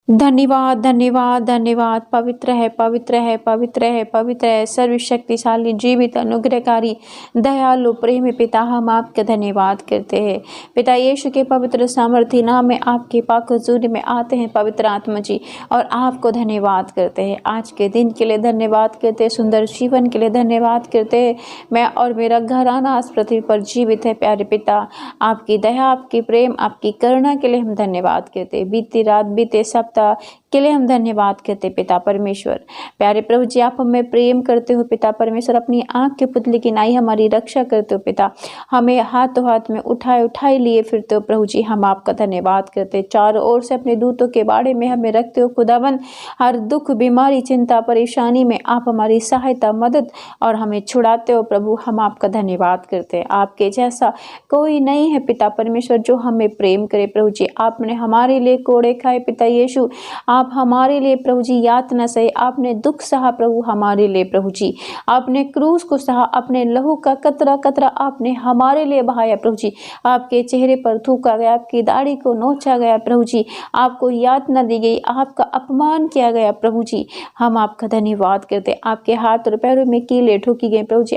धन्यवाद, धन्यवाद, धन्यवाद। पवित्र है, पवित्र है, पवित्र है, पवित्र है, सर्वशक्तिशाली, जीवित, अनुग्रहकारी, दयालु, प्रेमी पिता, हम आपका धन्यवाद करते हैं। पिता यीशु के पवित्र सामर्थी नाम में आपके पाक हुजूरी में आते हैं पवित्र आत्मा जी, और आपको धन्यवाद करते हैं। आज के दिन के लिए धन्यवाद करते हैं, सुंदर जीवन के लिए धन्यवाद करते हैं। मैं और मेरा घराना इस पृथ्वी पर जीवित है। प्यारे पिता, आपकी दया, आपकी प्रेम, आपकी करुणा के लिए हम धन्यवाद करते हैं। बीती रात, बीते सप्ताह के लिए हम धन्यवाद करते पिता परमेश्वर। प्यारे प्रभु जी, आप हमें प्रेम करते हो पिता परमेश्वर, अपनी आंख के पुतले की नाई हमारी रक्षा करते हो पिता, हमें हाथों हाथ में उठाए लिए फिरते हो प्रभु जी, हम आपका धन्यवाद करते। चारों ओर से अपने दूतों के बाड़े में हमें रखते हो खुदावन। हर दुख, बीमारी, चिंता, परेशानी में आप हमारी सहायता, मदद और हमें छुड़ाते हो प्रभु, हम आपका धन्यवाद करते। आपके जैसा कोई नहीं है पिता परमेश्वर जो हमें प्रेम करे प्रभु जी। आपने हमारे लिए कोड़े खाए पिता यीशु, आप हमारे लिए प्रभु जी यातना सही, आपने दुख सहा प्रभु हमारे लिए प्रभु जी, आपने क्रूस को सहा, अपने लहू का कतरा कतरा आपने हमारे लिए बहाया प्रभु जी। आपके चेहरे पर थूका गया, आपकी दाढ़ी को नोचा गया प्रभु जी, आपको यातना दी गई, आपका अपमान किया गया प्रभु जी, हम आपका धन्यवाद करते। आपके हाथ और पैरों में कीले ठोकी गए प्रभु जी,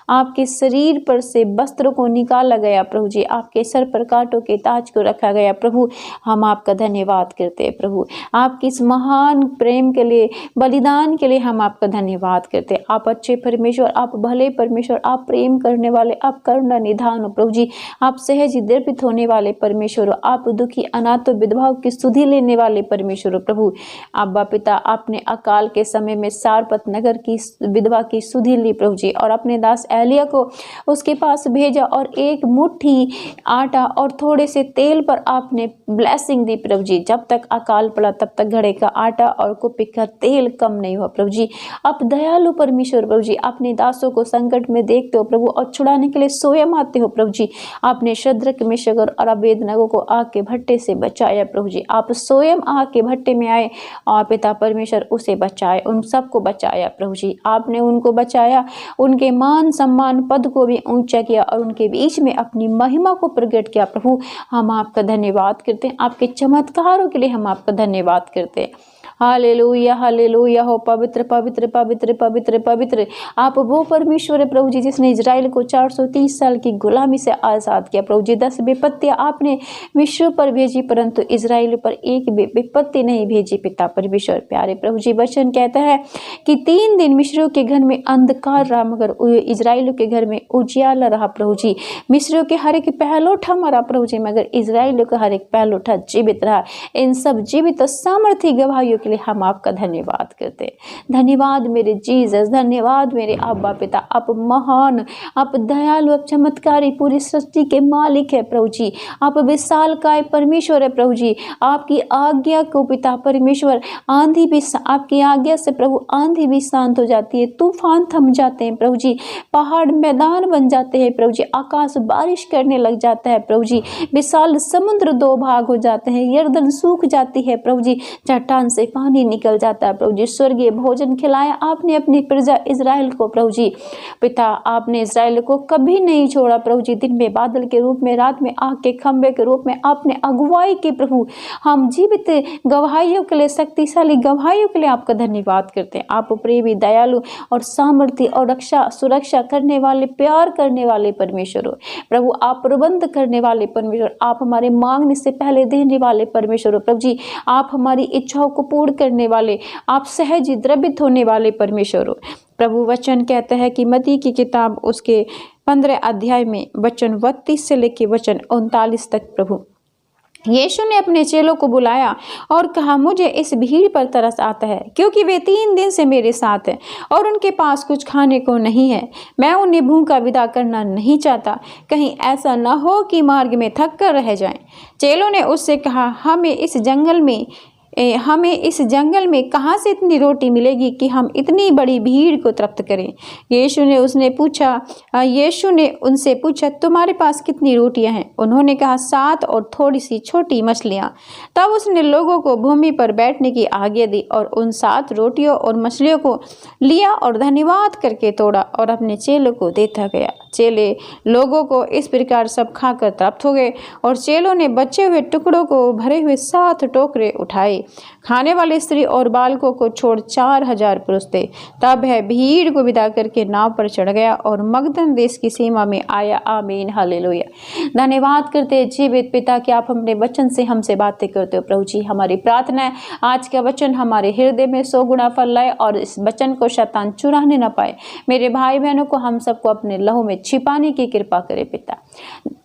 आपके शरीर पर से वस्त्र को निकाला गया प्रभु जी, आपके सर पर कांटों के ताज को रखा गया प्रभु, हम आपका धन्यवाद करते हैं प्रभु। आपकी इस महान प्रेम के लिए, बलिदान के लिए हम आपका धन्यवाद करते हैं। आप अच्छे परमेश्वर, आप भले परमेश्वर, आप प्रेम करने वाले, आप करुणा निधान हो प्रभु जी, आप सहज द्रवित होने वाले परमेश्वर हो, आप दुखी अनाथ विधवाओं की सुधि लेने वाले परमेश्वर हो प्रभु। अब्बा पिता, आपने अकाल के समय में सारपत नगर की विधवा की सुधि ली प्रभु जी, और अपने दास एलिया को उसके पास भेजा, और एक मुट्ठी आटा और थोड़े से तेल पर आपने ब्लेसिंग दी प्रभु जी। जब तक अकाल पड़ा तब तक घड़े का आटा और कुप्पी का तेल कम नहीं हुआ प्रभु जी। आप दयालु परमेश्वर प्रभु जी, अपने दासों को संकट में देखते हो प्रभु, और छुड़ाने के लिए स्वयं आते हो प्रभु जी। आपने शद्रक, मेशक और अबेदनगो को आग के भट्टे से बचाया प्रभु जी, आप स्वयं आग के भट्टे में आए और पिता परमेश्वर उसे बचाए, उन सबको बचाया प्रभु जी। आपने उनको बचाया, उनके मान सम्मान पद को भी ऊंचा किया, और उनके बीच में अपनी महिमा को प्रकट किया प्रभु, हम आपका धन्यवाद करते हैं। आपके चमत्कारों के लिए हम आपका धन्यवाद करते हैं। हालेलुया, हालेलुया हो, पवित्र पवित्र पवित्र पवित्र पवित्र आप वो परमेश्वर है प्रभु जी, जिसने इजराइल को 430 साल की गुलामी से आज़ाद किया प्रभु जी। 10 विपत्तियां आपने मिस्र पर भेजी, परंतु इजराइल पर एक भी विपत्ति नहीं भेजी पिता परमेश्वर। प्यारे प्रभु जी, वचन कहता है कि 3 दिन मिस्रियों के घर में अंधकार रहा, मगर इजराइल के घर में उजियाला रहा प्रभु जी। मिस्रियों के हर एक पहलोठा मरा प्रभु जी, मगर इजराइल का हर एक पहलोठा जीवित रहा। इन सब जीवित सामर्थी गवाहियों के लिए हम आपका धन्यवाद करते हैं। धन्यवाद मेरे जीसस, धन्यवाद मेरे अब्बा पिता, आप महान, आप दयालु, आप चमत्कारी, पूरी सृष्टि के मालिक है प्रभु जी। आप विशालकाय परमेश्वर है प्रभु जी। आपकी आज्ञा को पिता परमेश्वर, आंधी भी, आपकी आज्ञा से प्रभु आंधी भी शांत हो जाती है, तूफान थम जाते हैं प्रभु जी, पहाड़ मैदान बन जाते हैं प्रभु जी, आकाश बारिश करने लग जाता है प्रभु जी, विशाल समुद्र 2 भाग हो जाते हैं, यरदन सूख जाती है प्रभु जी, चट्टान से पानी निकल जाता है प्रभु जी। स्वर्गीय भोजन खिलाया आपने अपनी प्रजा इजराइल को प्रभु जी। पिता, आपने इजराइल को कभी नहीं छोड़ा प्रभु जी। दिन में बादल के रूप में, रात में आग के खंभे के रूप में आपने अगुवाई की प्रभु। हम जीवित गवाहियों के लिए, शक्तिशाली गवाहियों के लिए आपका धन्यवाद करते हैं। आप प्रेमी, दयालु और सामर्थ्य और रक्षा सुरक्षा करने वाले, प्यार करने वाले परमेश्वर हो प्रभु। आप प्रबंध करने वाले परमेश्वर, आप हमारे मांगने से पहले देने वाले परमेश्वर हो प्रभु जी। आप हमारी इच्छाओं को पूर्ण करने वाले, आप सहज द्रवित होने वाले परमेश्वर हो प्रभु। वचन कहता है कि मत्ती की किताब उसके 15 अध्याय में वचन 32 से लेके वचन 39 तक प्रभु यीशु ने अपने चेलों को बुलाया और कहा, मुझे इस भीड़ पर तरस आता है, क्योंकि वे 3 दिन से मेरे साथ हैं और उनके पास कुछ खाने को नहीं है। मैं उन्हें भूखा विदा करना नहीं चाहता, कहीं ऐसा न हो कि मार्ग में थक कर रह जाएं। चेलों ने उससे कहा, हमें इस जंगल में कहाँ से इतनी रोटी मिलेगी कि हम इतनी बड़ी भीड़ को तृप्त करें। यीशु ने उनसे पूछा, तुम्हारे पास कितनी रोटियां हैं? उन्होंने कहा, 7 और थोड़ी सी छोटी मछलियां। तब उसने लोगों को भूमि पर बैठने की आज्ञा दी और उन 7 रोटियों और मछलियों को लिया और धन्यवाद करके तोड़ा और अपने चेलों को देता गया। चेले लोगों को इस प्रकार सब खाकर तृप्त हो गए और चेलों ने बचे हुए टुकड़ों को भरे हुए 7 टोकरे उठाए। खाने वाली स्त्री और बालकों को छोड़ 4000 पुरुष थे। तब वह भीड़ को विदा करके नाव पर चढ़ गया और मगदन देश की सीमा में आया। आमीन, हालेलुया। धन्यवाद करते हैं जीवित पिता कि आप अपने वचन से हमसे बातें करते हो। प्रभु जी, हमारी प्रार्थना है आज का वचन हमारे हृदय में 100 गुना फल लाए और इस वचन को शैतान चुराने न पाए। मेरे भाई बहनों को हम सबको अपने लहू में छिपाने की कृपा करे पिता।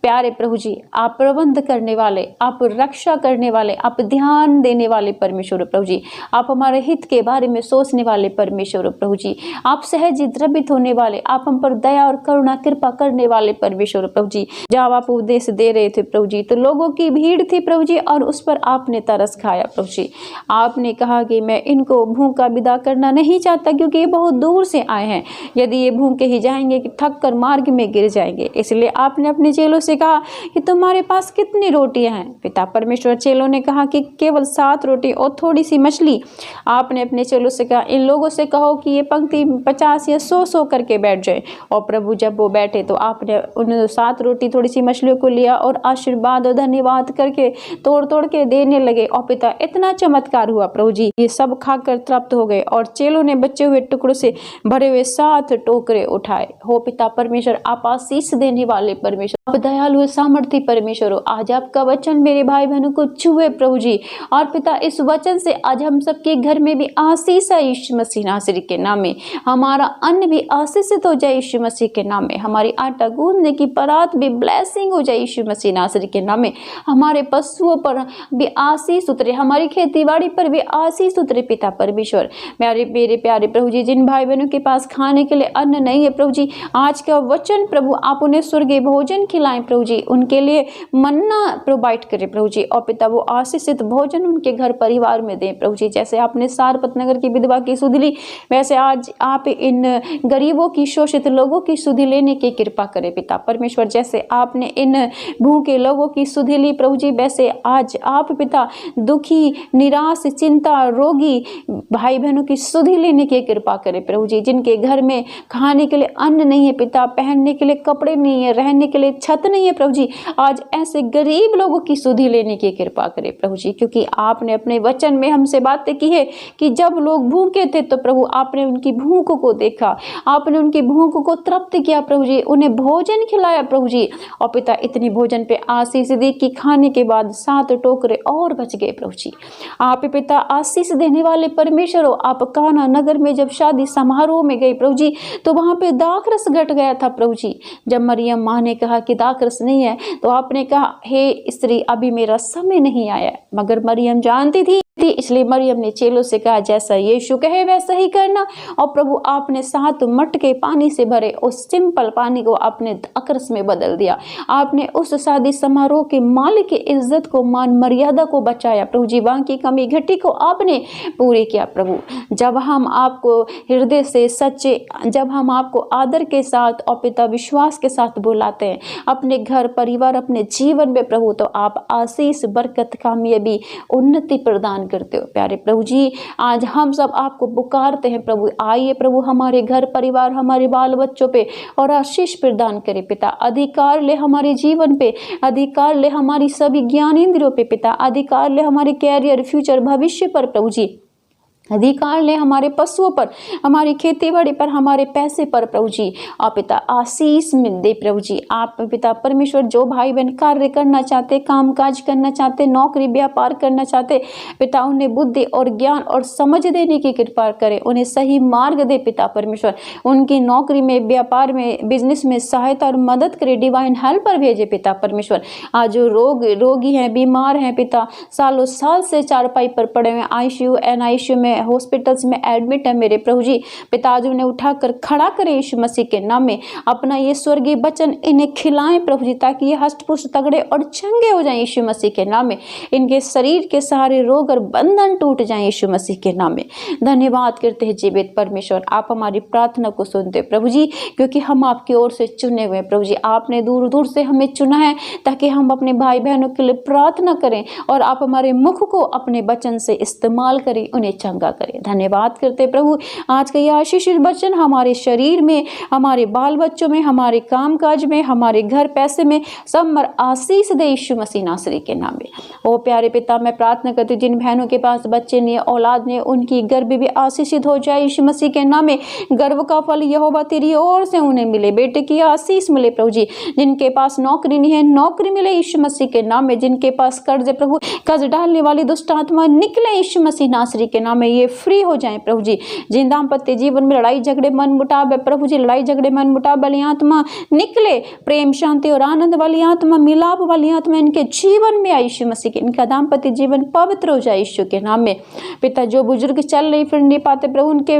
प्यारे प्रभु जी, आप प्रबंध करने वाले, आप रक्षा करने वाले, आप ध्यान देने वाले परमेश्वर प्रभु जी, आप हमारे हित के बारे में सोचने वाले परमेश्वर प्रभु जी, आप सहज द्रवित होने वाले, आप हम पर दया और करुणा कृपा करने वाले परमेश्वर प्रभु जी। जब आप उपदेश दे रहे थे प्रभु जी तो लोगों की भीड़ थी प्रभु जी और उस पर आपने तरस खाया प्रभु जी। आपने कहा कि मैं इनको भूखा विदा करना नहीं चाहता क्योंकि ये बहुत दूर से आए हैं, यदि ये भूखे ही जाएंगे कि थक कर मार्ग में गिर जाएंगे। इसलिए आपने अपने चेलों से कहा कि तुम्हारे पास कितनी रोटियां हैं। पिता परमेश्वर, चेलों ने कहा कि केवल 7 रोटी और थोड़ी सी मछली। आपने अपने चेलों से कहा इन लोगों से कहो कि ये पंक्ति 50 या 100 करके बैठ जाए। और प्रभु जब वो बैठे तो आपने उन 7 रोटी थोड़ी सी मछलियों को लिया और आशीर्वाद और धन्यवाद करके तोड़ तोड़ के देने लगे। और पिता इतना चमत्कार हुआ प्रभु जी, ये सब खाकर तृप्त हो गए और चेलों ने बचे हुए टुकड़ों से भरे हुए 7 टोकरे उठाए। हो पिता परमेश्वर, आप आशीष देने वाले परमेश्वर, आप दयालु सामर्थी परमेश्वर हो। आज आपका वचन मेरे भाई बहनों को छुए प्रभु जी। और पिता इस वचन से आज हम सबके घर में भी आशीष है यीशु मसीह नासरी के नाम में। हमारा अन्न भी आशीषित हो जाए यीशु मसीह के नाम में। हमारी आटा गूंदने की परात भी ब्लेसिंग हो जाए यीशु मसीह नासरी के नाम में। हमारे पशुओं पर भी आशीष उतरे, हमारी खेतीबाड़ी पर भी आशीष उतरे पिता परमेश्वर। मेरे प्यारे प्रभु जी, जिन भाई बहनों के पास खाने के लिए अन्न नहीं है प्रभु जी, आज का वचन प्रभु आप उन्हें स्वर्गीय भोजन खिलाएं प्रभु जी, उनके लिए मन्ना प्रोवाइड करें प्रभु जी। और पिता वो आशीषित भोजन उनके घर परिवार में दें प्रभु जी। जैसे आपने सारपत नगर की विधवा की सुधि ली, वैसे आज आप इन गरीबों की, शोषित लोगों की सुधि लेने की कृपा करें पिता परमेश्वर। जैसे आपने इन भूखे लोगों की सुधि ली प्रभु जी, वैसे आज आप पिता दुखी, निराश, चिंता, रोगी भाई बहनों की सुधि लेने की कृपा करें प्रभु जी। जिनके घर में खाने के लिए अन्न नहीं है पिता, पहनने के लिए कपड़े नहीं है, रहने के लिए छत नहीं है प्रभु जी, आज ऐसे गरीब लोगों की सुधि लेने की कृपा करें प्रभु जी। क्योंकि आपने अपने वचन में हमसे बातें की है कि जब लोग भूखे थे तो प्रभु आपने उनकी भूख को देखा, आपने उनकी भूख को तृप्त किया प्रभु जी, उन्हें भोजन खिलाया प्रभु जी। और पिता इतनी भोजन पे आशीष दी कि खाने के बाद 7 टोकरे और बच गए प्रभु जी। आप पिता आशीष देने वाले परमेश्वर हो। आप काना नगर में जब शादी समारोह में गए प्रभु जी तो वहां पे दाखरस घट गया था प्रभु जी। जब मरियम माँ ने कहा कि दाखरस नहीं है तो आपने कहा हे स्त्री, अभी मेरा समय नहीं आया। मगर मरियम जानती थी, इसलिए मरियम ने चेलों से कहा जैसा यीशु कहे वैसा ही करना। और प्रभु आपने 7 मटके पानी से भरे उस सिंपल पानी को आपने दाखरस में बदल दिया। आपने उस शादी समारोह के मालिक की इज्जत को, मान मर्यादा को बचाया प्रभु जी। वहां की कमी घटी को आपने पूरी किया प्रभु। जब हम आपको हृदय से सच्चे, जब हम आपको आदर के साथ और पिता विश्वास के साथ बुलाते हैं अपने घर परिवार, अपने जीवन में प्रभु, तो आप आशीष, बरकत, कामयाबी, उन्नति प्रदान करते हो प्यारे प्रभु जी। आज हम सब आपको पुकारते हैं प्रभु, आइए प्रभु हमारे घर परिवार, हमारे बाल बच्चों पे और आशीष प्रदान करे पिता। अधिकार ले हमारे जीवन पे, अधिकार ले हमारी सभी ज्ञान इंद्रियों पे पिता, अधिकार ले हमारे कैरियर, फ्यूचर, भविष्य पर प्रभु जी। अधिकार ले हमारे पशुओं पर, हमारी खेती बाड़ी पर, हमारे पैसे पर प्रभु जी। और पिता आशीष मिल दे प्रभु जी। आप पिता परमेश्वर जो भाई बहन कार्य करना चाहते, काम काज करना चाहते, नौकरी व्यापार करना चाहते पिता, उन्हें बुद्धि और ज्ञान और समझ देने की कृपा करे, उन्हें सही मार्ग दे पिता परमेश्वर। उनकी नौकरी में, व्यापार में, बिजनेस में सहायता और मदद करे, डिवाइन हेल्पर भेजे पिता परमेश्वर। आज जो रोगी हैं, बीमार हैं पिता, सालों साल से चारपाई पर पड़े हुए, आईसीयू, एनआईसीयू में, हॉस्पिटल्स में एडमिट है मेरे प्रभु जी, पिताजी उन्हें उठाकर खड़ा करें यीशु मसीह के नाम में। अपना ये स्वर्गीय वचन इन्हें खिलाएं प्रभु जी, ताकि ये हष्ट-पुष्ट, तगड़े और चंगे हो जाएं यीशु मसीह के नाम में। इनके शरीर के सारे रोग और बंधन टूट जाएं यीशु मसीह के नाम में। धन्यवाद करते हैं जीवित परमेश्वर, आप हमारी प्रार्थना को सुनते प्रभु जी, क्योंकि हम आपकी ओर से चुने हुए प्रभु जी। आपने दूर दूर से हमें चुना है ताकि हम अपने भाई बहनों के लिए प्रार्थना करें और आप हमारे मुख को अपने वचन से इस्तेमाल करें, उन्हें चंगा चंगा करे। धन्यवाद करते प्रभु, आज का ये आशीषित वचन हमारे शरीर में, हमारे बाल बच्चों में, हमारे काम काज में, हमारे घर पैसे में सब मर आशीष दे यीशु मसीह नासरी के नाम में। ओ प्यारे पिता, मैं प्रार्थना करती हूँ जिन बहनों के पास बच्चे नहीं, औलाद ने, उनकी गर्भ भी आशीषित हो जाए यीशु मसीह के नाम में। गर्भ का फल यहोवा तेरी ओर से उन्हें मिले, बेटे की आशीष मिले प्रभु जी। जिनके पास नौकरी नहीं है, नौकरी मिले यीशु मसीह के नाम में। जिनके पास कर्ज प्रभु, कर्ज डालने वाली दुष्ट आत्मा निकले यीशु मसीह नासरी के नाम में, ये फ्री हो जाए प्रभु जी। जिन दाम्पत्य जीवन में लड़ाई झगड़े मन मुटाव है प्रभु जी, लड़ाई झगड़े मन मुटाव वाली आत्मा निकले, प्रेम शांति और आनंद वाली आत्मा, मिलाप वाली आत्मा इनके जीवन में आई यीशु मसीह के। इनका दाम्पत्य जीवन पवित्र हो जाए यीशु के नाम में। पिता, जो बुजुर्ग चल नहीं फिर नहीं पाते प्रभु, उनके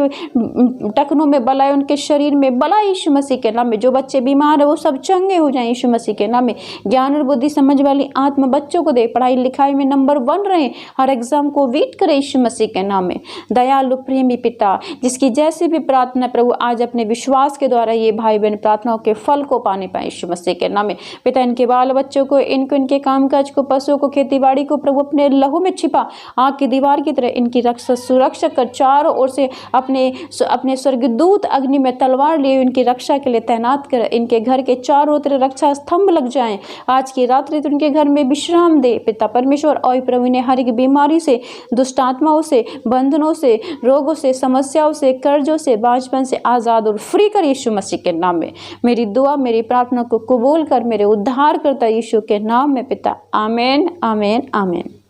टखनों में बल आए, उनके शरीर में बल आए यीशु मसीह के नाम में। जो बच्चे बीमार है वो सब चंगे हो जाए यीशु मसीह के नाम में। ज्ञान और बुद्धि समझ वाली आत्मा बच्चों को दे, पढ़ाई लिखाई में नंबर 1 रहे, हर एग्जाम को वीट करे यीशु मसीह के नाम में। दयालु प्रेमी पिता, जिसकी जैसी भी प्रार्थना प्रभु आज अपने विश्वास के द्वारा ये भाई बहन प्रार्थनाओं के फल को पाने पाए यीशु मसीह के नाम में। पिता, इनके बाल बच्चों को, इनको, इनके कामकाज को, पशुओं को, खेतीबाड़ी को प्रभु अपने लहू में छिपा, आग की दीवार की तरह इनकी रक्षा सुरक्षा कर, चारों ओर से अपने स्वर्गदूत अग्नि में तलवार लिए इनकी रक्षा के लिए तैनात कर, इनके घर के चारों तरफ रक्षा स्तंभ लग जाएं। आज की रात्रि तो उनके घर में विश्राम दे पिता परमेश्वर। और प्रभु ने हर एक बीमारी से, दुष्ट आत्माओं से, बंधनों से, रोगों से, समस्याओं से, कर्जों से, बांझपन से आजाद और फ्री कर यीशु मसीह के नाम में। मेरी दुआ, मेरी प्रार्थना को कबूल कर, मेरे उद्धार करता यीशु के नाम में पिता। आमीन, आमीन, आमीन।